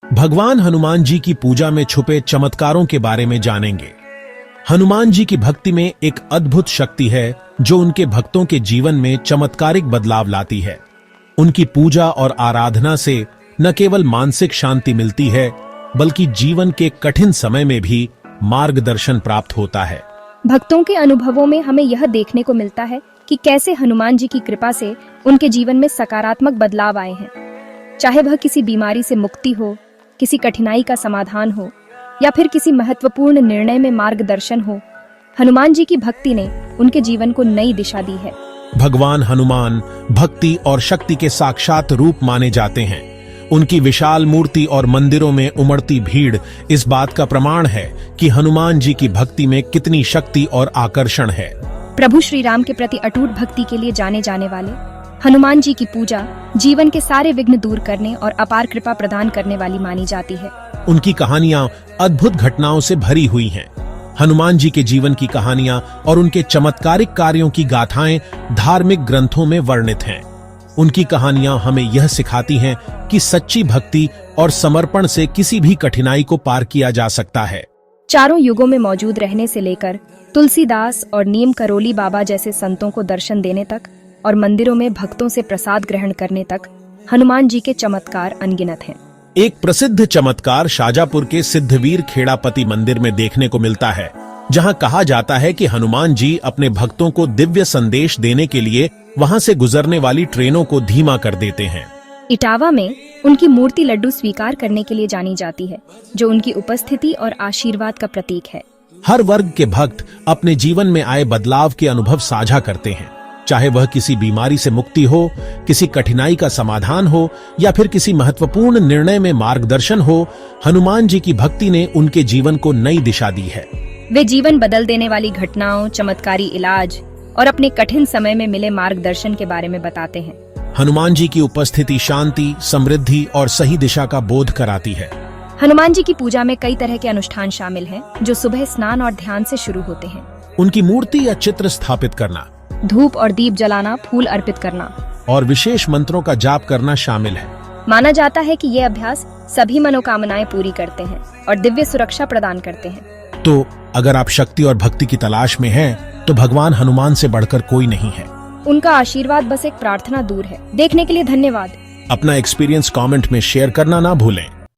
भगवान हनुमान जी की पूजा में छुपे चमत्कारों के बारे में जानेंगे। हनुमान जी की भक्ति में एक अद्भुत शक्ति है जो उनके भक्तों के जीवन में चमत्कारिक बदलाव लाती है। उनकी पूजा और आराधना से न केवल मानसिक शांति मिलती है बल्कि जीवन के कठिन समय में भी मार्गदर्शन प्राप्त होता है। भक्तों के अनुभवों में हमें यह देखने को मिलता है कि कैसे हनुमान जी की कृपा से उनके जीवन में सकारात्मक बदलाव आए हैं। चाहे वह किसी बीमारी से मुक्ति हो, किसी कठिनाई का समाधान हो या फिर किसी महत्वपूर्ण निर्णय में मार्गदर्शन हो, हनुमान जी की भक्ति ने उनके जीवन को नई दिशा दी है। भगवान हनुमान भक्ति और शक्ति के साक्षात रूप माने जाते हैं। उनकी विशाल मूर्ति और मंदिरों में उमड़ती भीड़ इस बात का प्रमाण है कि हनुमान जी की भक्ति में कितनी शक्ति और आकर्षण है। प्रभु श्री राम के प्रति अटूट भक्ति के लिए जाने जाने वाले हनुमान जी की पूजा जीवन के सारे विघ्न दूर करने और अपार कृपा प्रदान करने वाली मानी जाती है। उनकी कहानियां अद्भुत घटनाओं से भरी हुई हैं। हनुमान जी के जीवन की कहानियां और उनके चमत्कारिक कार्यों की गाथाएं धार्मिक ग्रंथों में वर्णित हैं। उनकी कहानियां हमें यह सिखाती हैं कि सच्ची भक्ति और समर्पण से किसी भी कठिनाई को पार किया जा सकता है। चारों युगों में मौजूद रहने से लेकर तुलसीदास और नीम करोली बाबा जैसे संतों को दर्शन देने तक और मंदिरों में भक्तों से प्रसाद ग्रहण करने तक हनुमान जी के चमत्कार अनगिनत हैं। एक प्रसिद्ध चमत्कार शाजापुर के सिद्धवीर खेड़ापति मंदिर में देखने को मिलता है, जहां कहा जाता है कि हनुमान जी अपने भक्तों को दिव्य संदेश देने के लिए वहां से गुजरने वाली ट्रेनों को धीमा कर देते हैं। इटावा में उनकी मूर्ति लड्डू स्वीकार करने के लिए जानी जाती है, जो उनकी उपस्थिति और आशीर्वाद का प्रतीक है। हर वर्ग के भक्त अपने जीवन में आए बदलाव के अनुभव साझा करते हैं, चाहे वह किसी बीमारी से मुक्ति हो, किसी कठिनाई का समाधान हो या फिर किसी महत्वपूर्ण निर्णय में मार्गदर्शन हो। हनुमान जी की भक्ति ने उनके जीवन को नई दिशा दी है। वे जीवन बदल देने वाली घटनाओं, चमत्कारी इलाज और अपने कठिन समय में मिले मार्गदर्शन के बारे में बताते हैं। हनुमान जी की उपस्थिति शांति, समृद्धि और सही दिशा का बोध कराती है। हनुमान जी की पूजा में कई तरह के अनुष्ठान शामिल हैं, जो सुबह स्नान और ध्यान से शुरू होते हैं। उनकी मूर्ति या चित्र स्थापित करना, धूप और दीप जलाना, फूल अर्पित करना और विशेष मंत्रों का जाप करना शामिल है। माना जाता है कि ये अभ्यास सभी मनोकामनाएं पूरी करते हैं और दिव्य सुरक्षा प्रदान करते हैं। तो अगर आप शक्ति और भक्ति की तलाश में हैं, तो भगवान हनुमान से बढ़कर कोई नहीं है। उनका आशीर्वाद बस एक प्रार्थना दूर है। देखने के लिए धन्यवाद। अपना एक्सपीरियंस कमेंट में शेयर करना ना भूलें।